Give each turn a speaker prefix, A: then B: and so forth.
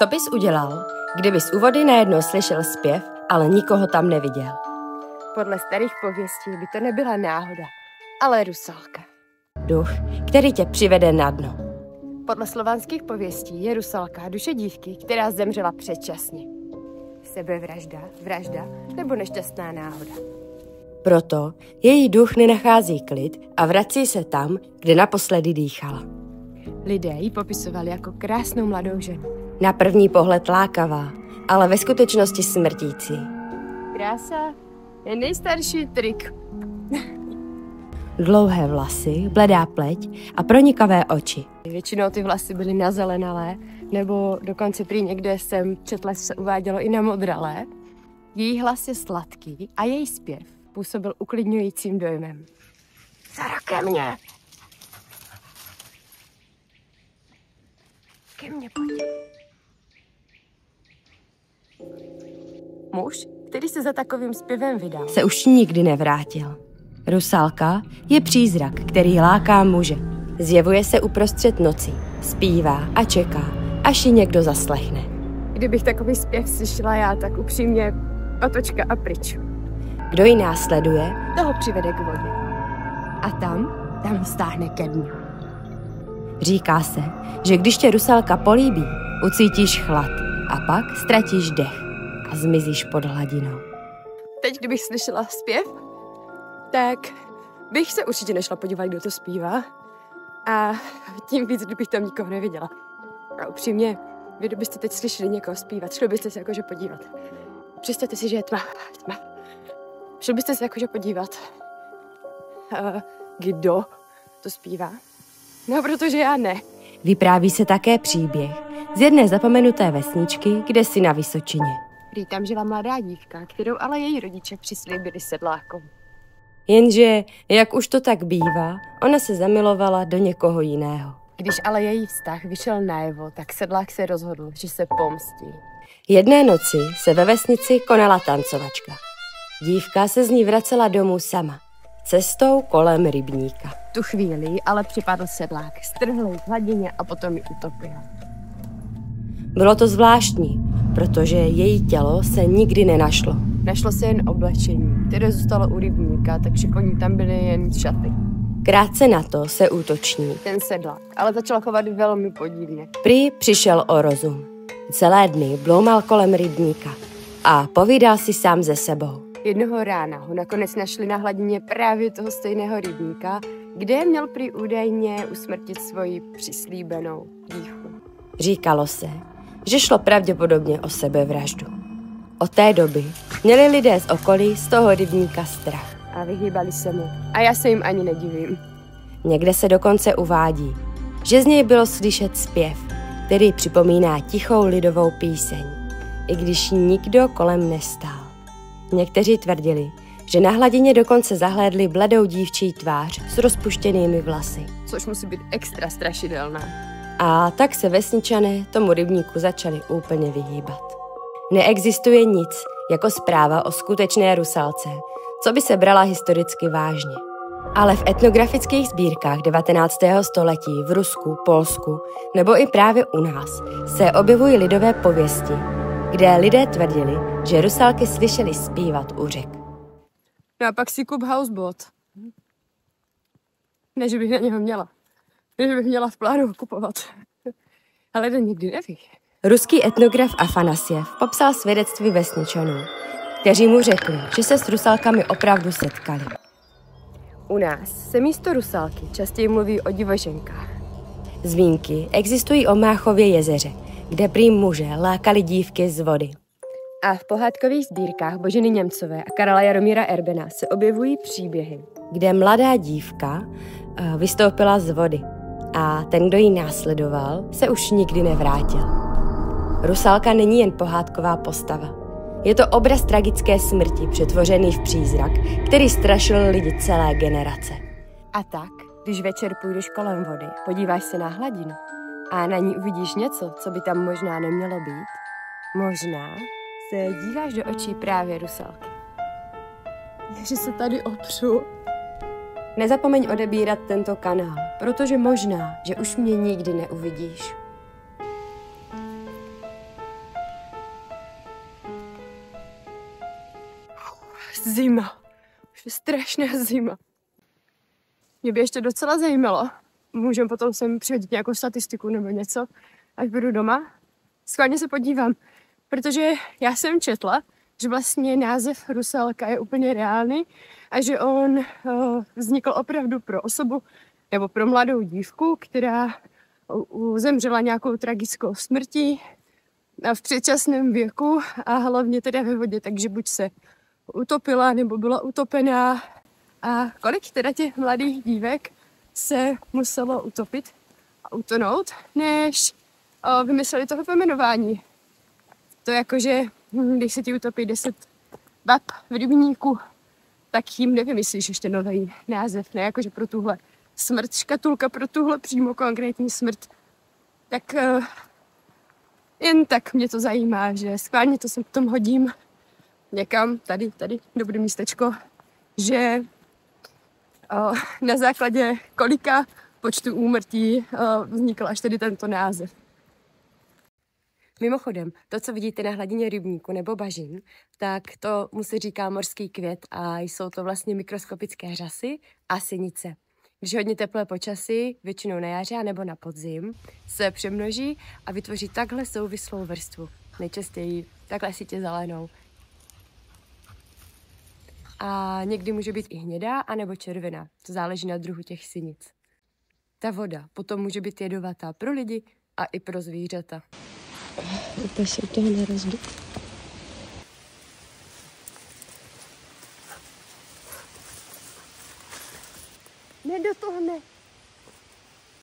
A: Co bys udělal, kdybys u vody najednou slyšel zpěv, ale nikoho tam neviděl?
B: Podle starých pověstí by to nebyla náhoda, ale rusalka.
A: Duch, který tě přivede na dno.
B: Podle slovanských pověstí je rusalka duše dívky, která zemřela předčasně. Sebevražda, vražda nebo nešťastná náhoda.
A: Proto její duch nenachází klid a vrací se tam, kde naposledy dýchala.
B: Lidé ji popisovali jako krásnou mladou ženu.
A: Na první pohled lákavá, ale ve skutečnosti smrtící.
B: Krása je nejstarší trik.
A: Dlouhé vlasy, bledá pleť a pronikavé oči.
B: Většinou ty vlasy byly nazelenalé, nebo dokonce prý někde jsem četla, se uvádělo i na modralé. Její hlas je sladký a její zpěv působil uklidňujícím dojmem. Sara, ke mně! Ke mně pojď. Muž, který se za takovým zpěvem vydal,
A: se už nikdy nevrátil. Rusálka je přízrak, který láká muže. Zjevuje se uprostřed noci, zpívá a čeká, až ji někdo zaslechne.
B: Kdybych takový zpěv slyšela já, tak upřímně otočka a pryč.
A: Kdo ji následuje,
B: Toho přivede k vodě. A tam ho stáhne ke dnu.
A: říká se, že když tě rusálka políbí, ucítíš chlad a pak ztratíš dech a zmizíš pod hladinou.
B: Teď, kdybych slyšela zpěv, tak bych se určitě nešla podívat, kdo to zpívá. A tím víc, kdybych tam nikoho neviděla. A upřímně, vy kdybyste teď slyšeli někoho zpívat, šli byste se jakože podívat. Představte si, že je tma. Šli byste se jakože podívat. Kdo to zpívá? No, protože já ne.
A: Vypráví se také příběh z jedné zapomenuté vesničky, kde si na Vysočině.
B: Prý tam žila mladá dívka, kterou ale její rodiče přislíbili sedlákům.
A: Jenže, jak už to tak bývá, ona se zamilovala do někoho jiného.
B: Když ale její vztah vyšel najevo, tak sedlák se rozhodl, že se pomstí.
A: Jedné noci se ve vesnici konala tancovačka. Dívka se z ní vracela domů sama, cestou kolem rybníka.
B: Tu chvíli ale připadl sedlák, strhl ji k hladině a potom ji utopil.
A: Bylo to zvláštní, protože její tělo se nikdy nenašlo.
B: Našlo se jen oblečení, které zůstalo u rybníka, takže po ní tam byly jen šaty.
A: Krátce na to se útočník,
B: Ten sedlák, ale začal chovat velmi podivně.
A: prý přišel o rozum. Celé dny bloumal kolem rybníka a povídal si sám ze sebou.
B: Jednoho rána ho nakonec našli na hladině právě toho stejného rybníka, kde měl prý údajně usmrtit svoji přislíbenou dívku.
A: Říkalo se, že šlo pravděpodobně o sebevraždu. Od té doby měli lidé z okolí z toho rybníka strach.
B: A vyhýbali se mu. A já se jim ani nedivím.
A: Někde se dokonce uvádí, že z něj bylo slyšet zpěv, který připomíná tichou lidovou píseň, i když nikdo kolem nestál. Někteří tvrdili, že na hladině dokonce zahlédli bledou dívčí tvář s rozpuštěnými vlasy.
B: Což musí být extra strašidelná.
A: A tak se vesničané tomu rybníku začali úplně vyhýbat. Neexistuje nic jako zpráva o skutečné rusalce, co by se brala historicky vážně. Ale v etnografických sbírkách 19. století v Rusku, Polsku nebo i právě u nás se objevují lidové pověsti, kde lidé tvrdili, že rusalky slyšeli zpívat u řek.
B: No a pak si kup houseboat. Ne, že bych na něho měla. Ne, že bych měla v plánu ho kupovat. Ale to nikdy neví.
A: Ruský etnograf Afanasjev popsal svědectví vesničanů, kteří mu řekli, že se s rusalkami opravdu setkali.
B: U nás se místo rusalky častěji mluví o divoženkách.
A: Zmínky existují o Máchově jezeře, kde prý muže lákali dívky z vody.
B: A v pohádkových sbírkách Boženy Němcové a Karla Jaromíra Erbena se objevují příběhy,
A: kde mladá dívka vystoupila z vody a ten, kdo ji následoval, se už nikdy nevrátil. Rusalka není jen pohádková postava. Je to obraz tragické smrti přetvořený v přízrak, který strašil lidi celé generace.
B: A tak, když večer půjdeš kolem vody, podíváš se na hladinu a na ní uvidíš něco, co by tam možná nemělo být, možná se díváš do očí právě rusalky. Že se tady opřu.
A: Nezapomeň odebírat tento kanál, protože možná, že už mě nikdy neuvidíš.
B: zima. Už je strašná zima. Mě by ještě docela zajímalo, můžeme potom sem přihodit nějakou statistiku nebo něco, až budu doma. Schválně se podívám, protože já jsem četla, že vlastně název Rusalka je úplně reálný a že on vznikl opravdu pro osobu nebo pro mladou dívku, která zemřela nějakou tragickou smrtí v předčasném věku a hlavně teda ve vodě, takže buď se utopila nebo byla utopená. A kolik teda těch mladých dívek se muselo utopit a utonout, než vymysleli toho pojmenování. To jakože, když se ti utopí 10 bab v rybníku, tak jim nevymyslíš ještě nový název, ne jakože pro tuhle smrt, škatulka pro tuhle přímo konkrétní smrt. Tak jen tak mě to zajímá, že schválně to sem potom hodím někam, tady, dobré místečko, že na základě kolika počtu úmrtí vznikl až tedy tento název.
A: Mimochodem, to, co vidíte na hladině rybníku nebo bažin, tak to mu se říká morský květ a jsou to vlastně mikroskopické řasy a sinice. Když hodně teplé počasí, většinou na jaře nebo na podzim, se přemnoží a vytvoří takhle souvislou vrstvu. Nejčastěji takhle sitě zelenou. A někdy může být i hnědá anebo červená. To záleží na druhu těch sinic. Ta voda potom může být jedovatá pro lidi a i pro zvířata.
B: To se toho nerozbí. Ne do toho, ne.